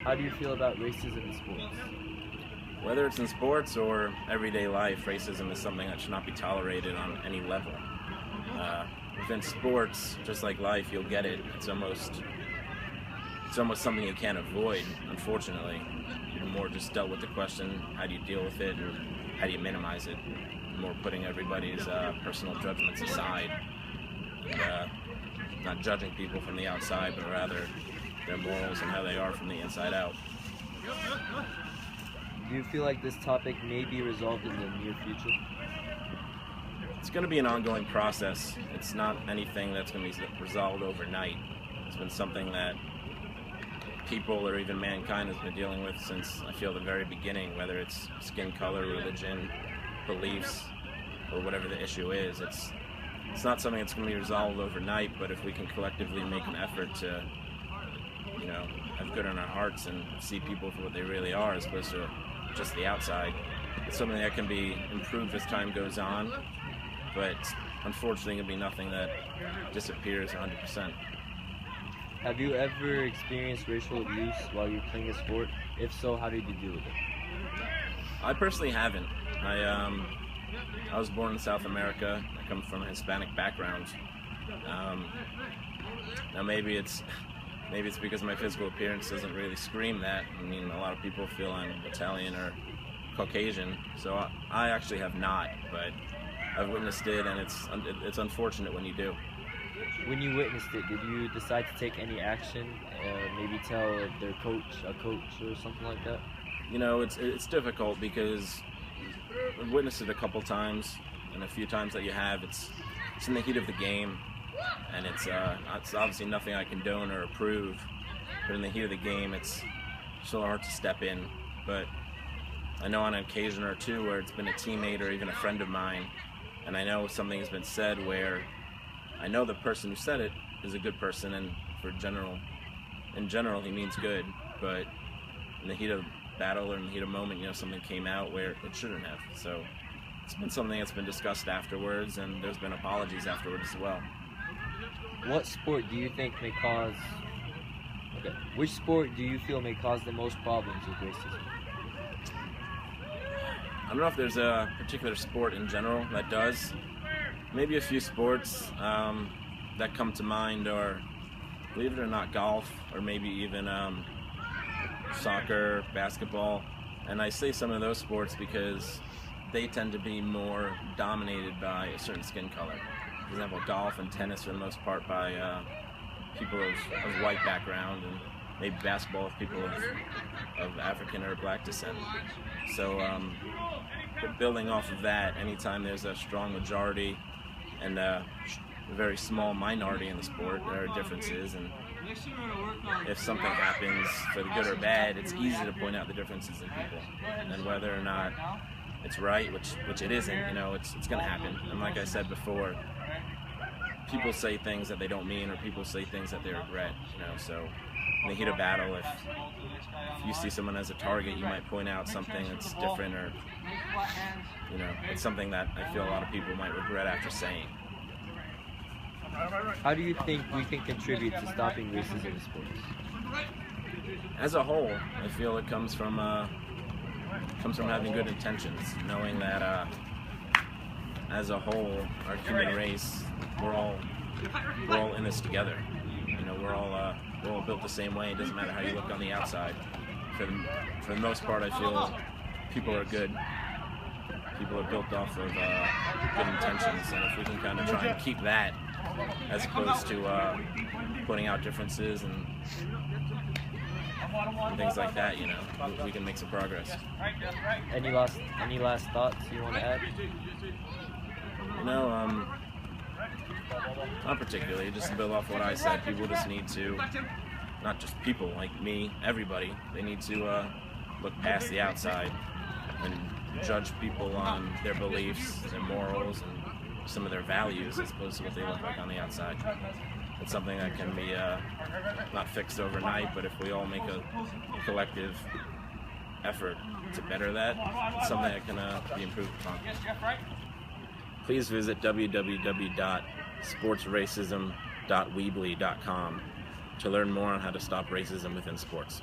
How do you feel about racism in sports? Whether it's in sports or everyday life, racism is something that should not be tolerated on any level. Within sports, just like life, you'll get it. It's almost something you can't avoid, unfortunately. You're more just dealt with the question, how do you deal with it, and how do you minimize it? More putting everybody's personal judgments aside, and, not judging people from the outside, but rather their morals and how they are from the inside out. Do you feel like this topic may be resolved in the near future? It's going to be an ongoing process. It's not anything that's going to be resolved overnight. It's been something that people or even mankind has been dealing with since, I feel, the very beginning, whether it's skin color, religion, beliefs, or whatever the issue is. It's not something that's going to be resolved overnight, but if we can collectively make an effort to, have good in our hearts and see people for what they really are as opposed to just the outside, it's something that can be improved as time goes on, but unfortunately it'll be nothing that disappears 100%. Have you ever experienced racial abuse while you're playing a sport? If so, how did you deal with it? I personally haven't. I was born in South America. I come from a Hispanic background. Now maybe it's because my physical appearance doesn't really scream that. I mean, a lot of people feel I'm Italian or Caucasian, so I actually have not, but I've witnessed it, and it's unfortunate when you do. When you witnessed it, did you decide to take any action? Maybe tell a coach or something like that? It's difficult because I've witnessed it a couple times, and a few times that you have, it's in the heat of the game, and it's obviously nothing I condone or approve, but in the heat of the game, it's so hard to step in. But I know on an occasion or two where it's been a teammate or even a friend of mine, and I know something has been said where I know the person who said it is a good person, and in general he means good, but in the heat of battle or in the heat of moment, something came out where it shouldn't have. So it's been something that's been discussed afterwards, and there's been apologies afterwards as well. What sport do you think may cause... Which sport do you feel may cause the most problems with racism? I don't know if there's a particular sport in general that does. Maybe a few sports that come to mind are, believe it or not, golf, or maybe even soccer, basketball. And I say some of those sports because they tend to be more dominated by a certain skin color. For example, golf and tennis for the most part by people of white background, and maybe basketball with people of African or black descent. So building off of that, anytime there's a strong majority and a very small minority in the sport, there are differences, and if something happens, for the good or bad, it's easy to point out the differences in people, and whether or not it's right, which it isn't, it's going to happen. And like I said before, people say things that they don't mean, or people say things that they regret, so in the heat of battle, if you see someone as a target, you might point out something that's different, or it's something that I feel a lot of people might regret after saying. How do you think we can contribute to stopping racism in sports? As a whole, I feel it comes from having good intentions, knowing that as a whole, our human race, we're all in this together. We're all built the same way. It doesn't matter how you look on the outside. For the most part, I feel people are good. People are built off of good intentions, and if we can kind of try and keep that, as opposed to putting out differences and things like that, we can make some progress. Any last thoughts you want to add? Not particularly. Just to build off what I said, people just need to, not just people like me, everybody, they need to look past the outside and judge people on their beliefs, their morals, and some of their values as opposed to what they look like on the outside. It's something that can be not fixed overnight, but if we all make a collective effort to better that, it's something that can be improved upon. Please visit www.sportsracism.weebly.com to learn more on how to stop racism within sports.